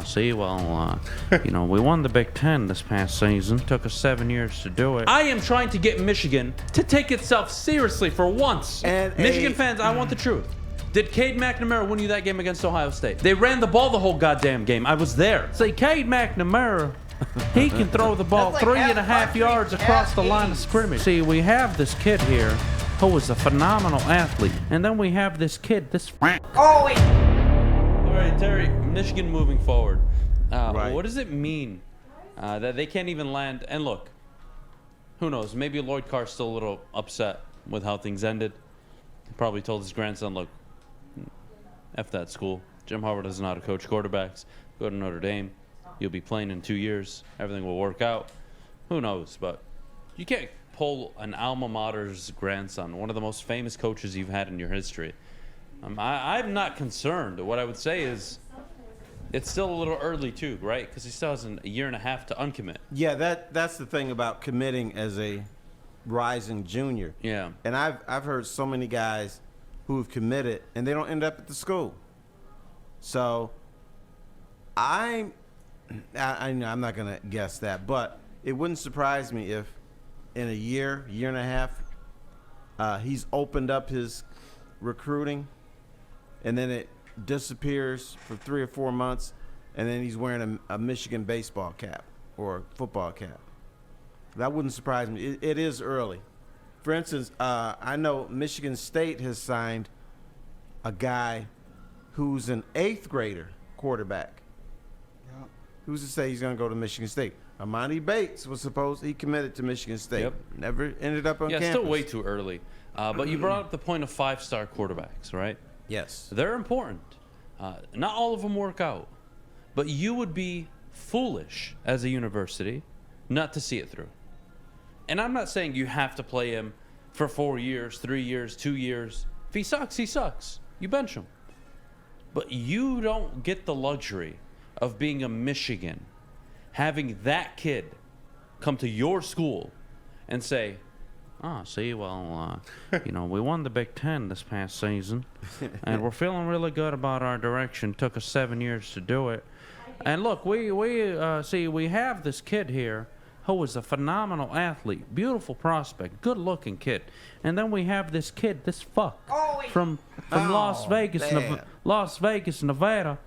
See, well, we won the Big Ten this past season. Took us 7 years to do it. I am trying to get Michigan to take itself seriously for once. And Michigan fans, I want the truth. Did Cade McNamara win you that game against Ohio State? They ran the ball the whole goddamn game. I was there. Say, Cade McNamara, he can throw the ball like 3.5 yards across the line of scrimmage. See, we have this kid here who is a phenomenal athlete. And then we have this kid, this... Oh, wait. All right, Terry, Michigan moving forward. Right. What does it mean that they can't even land? And look, who knows? Maybe Lloyd Carr's still a little upset with how things ended. He probably told his grandson, look, F that school. Jim Harbaugh doesn't know how to coach quarterbacks. Go to Notre Dame. You'll be playing in 2 years. Everything will work out. Who knows? But you can't pull an alma mater's grandson, one of the most famous coaches you've had in your history. I'm not concerned. What I would say is it's still a little early too, right? Because he still has a year and a half to uncommit. Yeah, that's the thing about committing as a rising junior. Yeah. And I've heard so many guys who've committed and they don't end up at the school. So I'm not gonna guess that, but it wouldn't surprise me if in a year and a half, he's opened up his recruiting, and then it disappears for 3 or 4 months, and then he's wearing a Michigan baseball cap or football cap. That wouldn't surprise me. It is early. For instance, I know Michigan State has signed a guy who's an 8th grader quarterback. Yeah. Who's to say he's going to go to Michigan State? Amani Bates was he committed to Michigan State. Yep. Never ended up on campus. Yeah, still way too early. But you brought up the point of 5-star quarterbacks, right? Yes. They're important. Not all of them work out. But you would be foolish as a university not to see it through. And I'm not saying you have to play him for 4 years, 3 years, 2 years. If he sucks, he sucks. You bench him. But you don't get the luxury of being a Michigan, having that kid come to your school and say, see, well, we won the Big Ten this past season, and we're feeling really good about our direction. Took us 7 years to do it. And look, we have this kid here who is a phenomenal athlete, beautiful prospect, good-looking kid. And then we have this kid, this fuck, from Las Vegas, Nevada.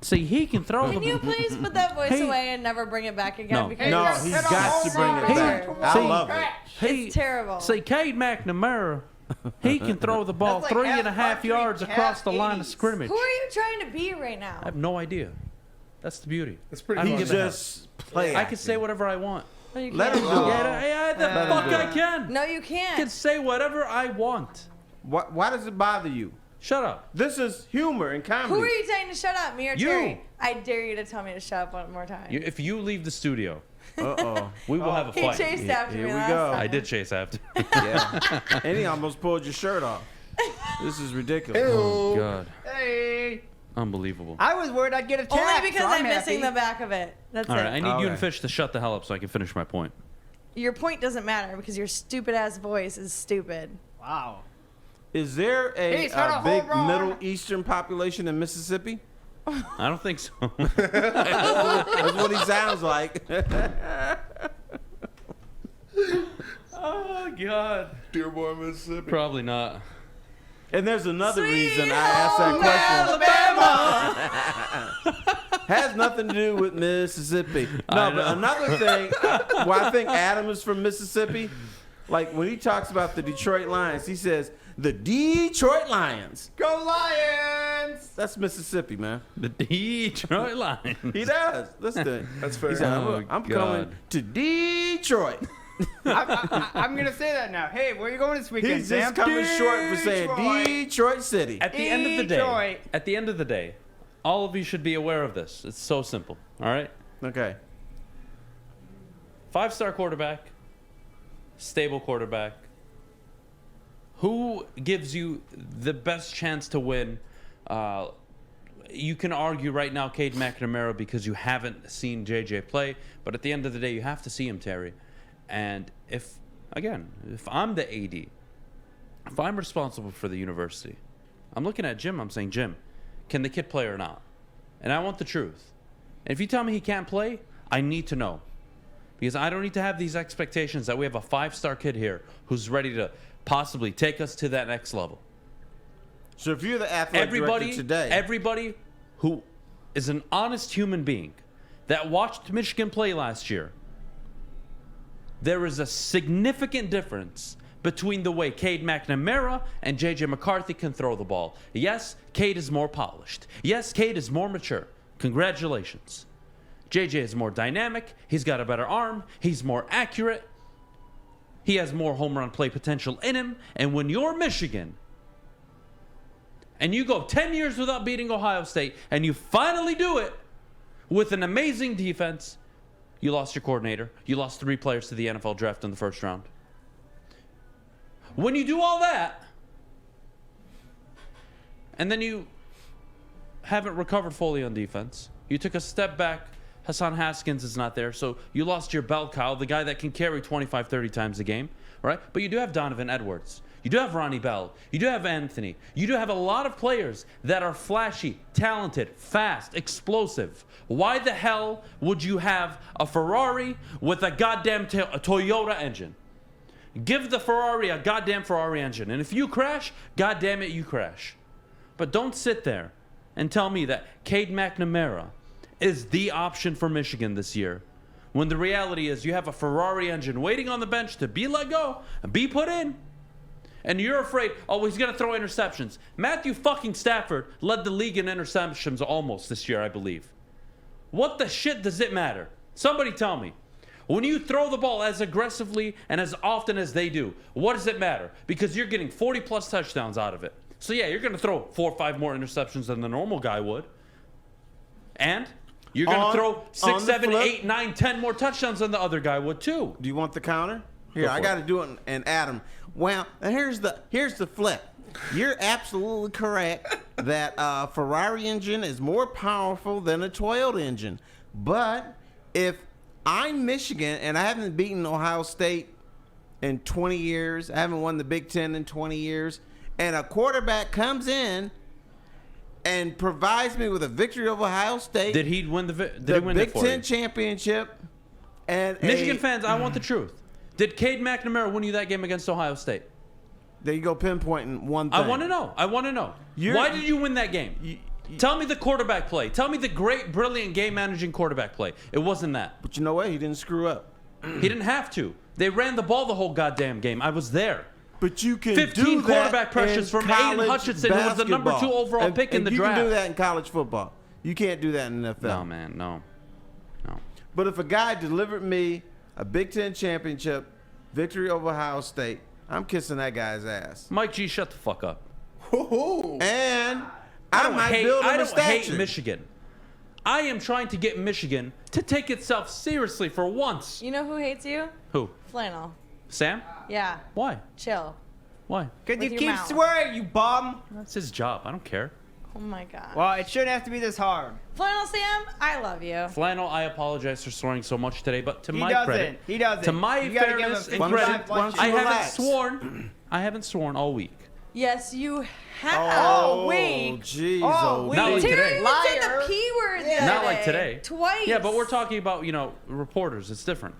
See, he can throw Can you please put that voice away and never bring it back again? No, he's got to bring it back. I love it. It's terrible. See, Cade McNamara, he can throw the ball 3.5 yards across the line of scrimmage. Who are you trying to be right now? I have no idea. That's the beauty. That's pretty He just play. I can say whatever I want. No, you Let can't. him do it. Yeah, the fuck I can. No, you I can't. can say whatever I want. Why does it bother you? Shut up. This is humor and comedy. Who are you saying to shut up, me or You. Terry? I dare you to tell me to shut up one more time. If you leave the studio, Uh-oh. we will have a He fight. chased after Here me we last go. time. I did chase after. Yeah. And he almost pulled your shirt off. This is ridiculous. Oh, God. Hey. Unbelievable. I was worried I'd get attacked. Only because so I'm happy. missing the back of it. That's All right, it. I need you and Okay. Fish to shut the hell up so I can finish my point. Your point doesn't matter because your stupid ass voice is stupid. Wow. Is there He's got a a big home run. Middle Eastern population in Mississippi? I don't think so. That's what he sounds like. Oh, God. Dearborn, Mississippi. Probably not. And there's another Sweet reason I asked that question. Alabama. Has nothing to do with Mississippi. No, I but know. another thing, why I think Adam is from Mississippi, like when he talks about the Detroit Lions, he says, the Detroit Lions. Go Lions! That's Mississippi, man. The Detroit Lions. He does. Listen to it. That's fair. He said, Oh, I'm God. coming to Detroit. I'm going to say that now. Hey, where are you going this weekend, He's Sam? just coming short for saying Detroit. Detroit City. At the end of the Detroit. day, all of you should be aware of this. It's so simple. All right? Okay. 5-star quarterback, stable quarterback. Who gives you the best chance to win? You can argue right now Cade McNamara because you haven't seen JJ play, but at the end of the day, you have to see him, Terry. And if I'm the AD, if I'm responsible for the university, I'm looking at Jim, I'm saying, Jim, can the kid play or not? And I want the truth. And if you tell me he can't play, I need to know. Because I don't need to have these expectations that we have a 5-star kid here who's ready to possibly take us to that next level. So if you're the athletic director today, everybody who is an honest human being that watched Michigan play last year, there is a significant difference between the way Cade McNamara and J.J. McCarthy can throw the ball. Yes, Cade is more polished. Yes, Cade is more mature. Congratulations. J.J. is more dynamic. He's got a better arm. He's more accurate. He has more home run play potential in him. And when you're Michigan and you go 10 years without beating Ohio State and you finally do it with an amazing defense, you lost your coordinator. You lost 3 players to the NFL draft in the first round. When you do all that, and then you haven't recovered fully on defense, you took a step back. Hassan Haskins is not there, so you lost your bell cow, the guy that can carry 25, 30 times a game, right? But you do have Donovan Edwards. You do have Ronnie Bell. You do have Anthony. You do have a lot of players that are flashy, talented, fast, explosive. Why the hell would you have a Ferrari with a goddamn Toyota engine? Give the Ferrari a goddamn Ferrari engine. And if you crash, goddamn it, you crash. But don't sit there and tell me that Cade McNamara is the option for Michigan this year, when the reality is you have a Ferrari engine waiting on the bench to be let go and be put in. And you're afraid, oh, he's going to throw interceptions. Matthew fucking Stafford led the league in interceptions almost this year, I believe. What the shit does it matter? Somebody tell me. When you throw the ball as aggressively and as often as they do, what does it matter? Because you're getting 40-plus touchdowns out of it. So, yeah, you're going to throw 4 or 5 more interceptions than the normal guy would. And you're going to throw 6, 7, 8, 9, 10 more touchdowns than the other guy would, too. Do you want the counter? Here, I got to do it. And Adam, well, here's the flip. You're absolutely correct that Ferrari engine is more powerful than a Toyota engine. But if I'm Michigan and I haven't beaten Ohio State in 20 years, I haven't won the Big Ten in 20 years, and a quarterback comes in and provides me with a victory over Ohio State. Did he win the Big Ten championship? And Michigan fans, I want the truth. Did Cade McNamara win you that game against Ohio State? There you go, pinpointing one thing. I want to know. Why did you win that game? Tell me the quarterback play. Tell me the great, brilliant game-managing quarterback play. It wasn't that. But you know what? He didn't screw up. He didn't have to. They ran the ball the whole goddamn game. I was there. But you can 15 do quarterback that pressures from Aiden Hutchinson, who was the number 2 overall pick in the draft. You can do that in college football. You can't do that in the NFL. No, man, no. But if a guy delivered me a Big Ten championship victory over Ohio State, I'm kissing that guy's ass. Mike G, shut the fuck up. And I don't hate Michigan. I am trying to get Michigan to take itself seriously for once. You know who hates you? Who? Flannel. Sam? Yeah. Why? Chill. Why? Because you With your keep mouth. swearing, you bum. That's his job. I don't care. Oh my god. Well, it shouldn't have to be this hard. Flannel Sam, I love you. Flannel, I apologize for swearing so much today, but to He my doesn't. credit, He doesn't. to my You gotta give fairness him and 55 credit, lunches. I haven't Relax. sworn. I haven't sworn all week. Yes, you have. Oh, wait. Jeez, Oh, wait. Not like Terry today. even said Liar. the P word the Not other like day. today. Twice. Yeah, but we're talking about, reporters. It's different.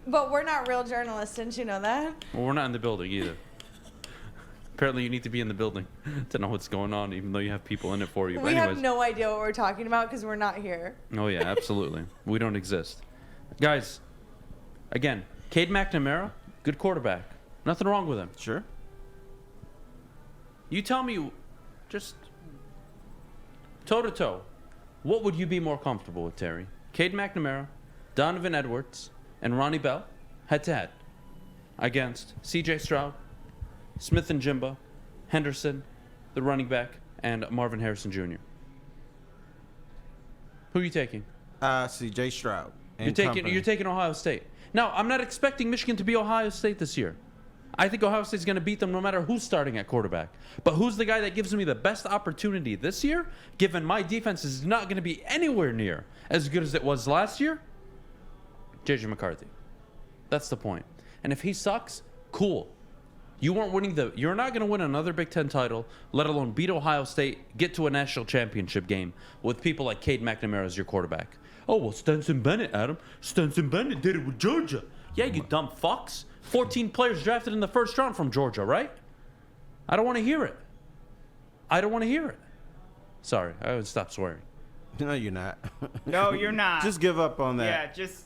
But we're not real journalists, didn't you know that? Well, we're not in the building either. Apparently, you need to be in the building to know what's going on, even though you have people in it for you. But We anyways. have no idea what we're talking about because we're not here. Oh, yeah, absolutely. We don't exist. Guys, again, Cade McNamara, good quarterback. Nothing wrong with him. Sure. You tell me, just toe-to-toe, what would you be more comfortable with, Terry? Cade McNamara, Donovan Edwards, and Ronnie Bell, head-to-head, against C.J. Stroud, Smith and Jimba, Henderson, the running back, and Marvin Harrison Jr. Who are you taking? C.J. Stroud. You're taking Ohio State. Now, I'm not expecting Michigan to be Ohio State this year. I think Ohio State's going to beat them no matter who's starting at quarterback. But who's the guy that gives me the best opportunity this year, given my defense is not going to be anywhere near as good as it was last year? J.J. McCarthy. That's the point. And if he sucks, cool. You weren't winning you're not going to win another Big Ten title, let alone beat Ohio State, get to a national championship game with people like Cade McNamara as your quarterback. Oh, well, Stetson Bennett, Adam. Stetson Bennett did it with Georgia. Yeah, you dumb fucks. 14 players drafted in the first round from Georgia, right? I don't want to hear it. I don't want to hear it. Sorry, I would stop swearing. No, you're not. No, you're not. Just give up on that. Yeah, just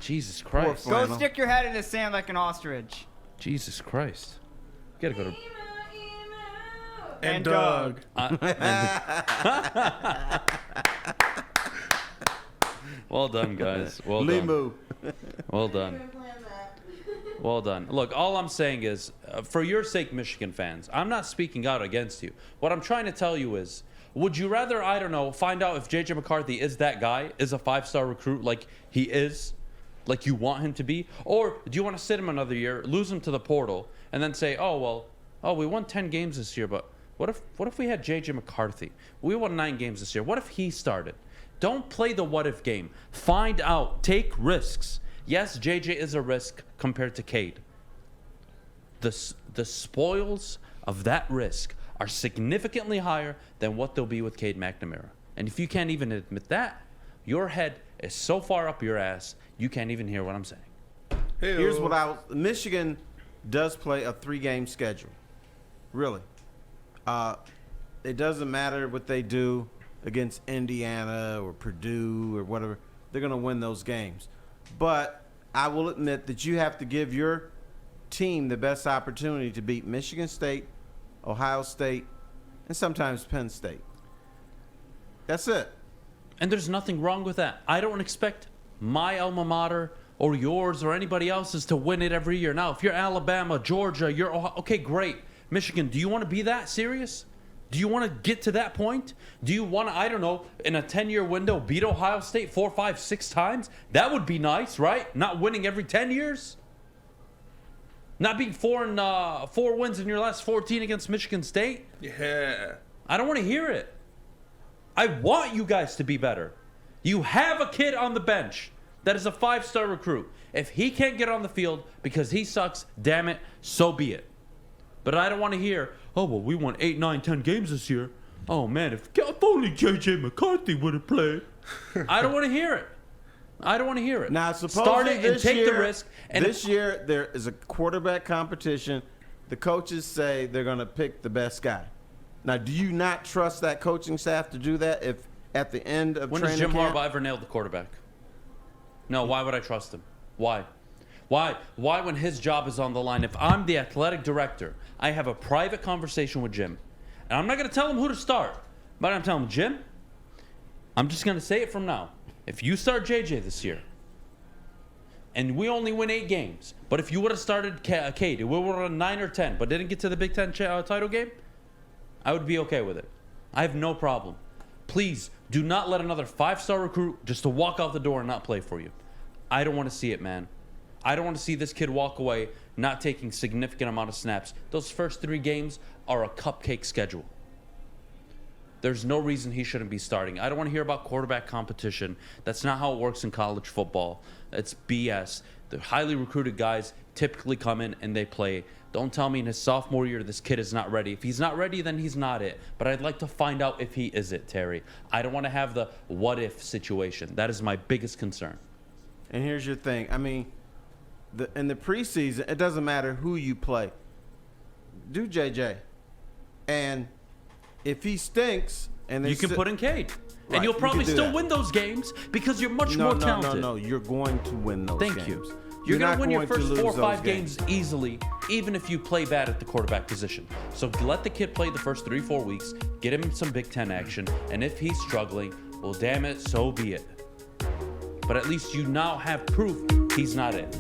Jesus Christ. Poor go stick your head in the sand like an ostrich. Jesus Christ. You gotta go to... And Doug. Well done, guys. Well done. Limu. Well done. Well done. Look, all I'm saying is, for your sake, Michigan fans, I'm not speaking out against you. What I'm trying to tell you is, would you rather, I don't know, find out if J.J. McCarthy is that guy, is a 5-star recruit like he is, like you want him to be? Or do you want to sit him another year, lose him to the portal, and then say, we won 10 games this year, but what if we had J.J. McCarthy? We won 9 games this year. What if he started? Don't play the what if game. Find out. Take risks. Yes, JJ is a risk compared to Cade. The spoils of that risk are significantly higher than what they'll be with Cade McNamara. And if you can't even admit that, your head is so far up your ass, you can't even hear what I'm saying. Here's what Michigan does play a 3-game schedule. Really. It doesn't matter what they do against Indiana or Purdue or whatever. They're going to win those games. But I will admit that you have to give your team the best opportunity to beat Michigan State, Ohio State, and sometimes Penn State. That's it. And there's nothing wrong with that. I don't expect my alma mater or yours or anybody else's to win it every year. Now, if you're Alabama, Georgia, you're Ohio, okay, great. Michigan, do you want to be that serious? Do you want to get to that point? Do you want to, I don't know, in a 10-year window, beat Ohio State 4, 5, 6 times? That would be nice, right? Not winning every 10 years? Not being 4 wins in your last 14 against Michigan State? Yeah. I don't want to hear it. I want you guys to be better. You have a kid on the bench that is a 5-star recruit. If he can't get on the field because he sucks, damn it, so be it. But I don't want to hear, oh, well, we won 8, 9, 10 games this year. Oh, man, if only J.J. McCarthy would have played. I don't want to hear it. I don't want to hear it. Now, suppose start it and take the risk. And this year, there is a quarterback competition. The coaches say they're going to pick the best guy. Now, do you not trust that coaching staff to do that if at the end of when training has Jim camp? Harbaugh ever nailed the quarterback? No, why would I trust him? Why? Why when his job is on the line? If I'm the athletic director, I have a private conversation with Jim. And I'm not going to tell him who to start. But I'm telling him, Jim, I'm just going to say it from now. If you start JJ this year, and we only win 8 games, but if you would have started Cade, we were on 9 or 10, but didn't get to the Big Ten title game, I would be okay with it. I have no problem. Please do not let another 5-star recruit just to walk out the door and not play for you. I don't want to see it, man. I don't want to see this kid walk away not taking significant amount of snaps. Those first 3 games are a cupcake schedule. There's no reason he shouldn't be starting. I don't want to hear about quarterback competition. That's not how it works in college football. It's BS. The highly recruited guys typically come in and they play. Don't tell me in his sophomore year this kid is not ready. If he's not ready, then he's not it. But I'd like to find out if he is it, Terry. I don't want to have the what-if situation. That is my biggest concern. And here's your thing. I mean, in the preseason, it doesn't matter who you play. Do JJ. And if he stinks, and you can put in Cade. Right, and you'll you probably can do still that. win those games because you're much more talented. No. You're going to win those games. Thank you. You're going to win your first 4 or 5 games easily, even if you play bad at the quarterback position. So let the kid play the first 3-4 weeks, get him some Big Ten action, and if he's struggling, well, damn it, so be it. But at least you now have proof he's not it.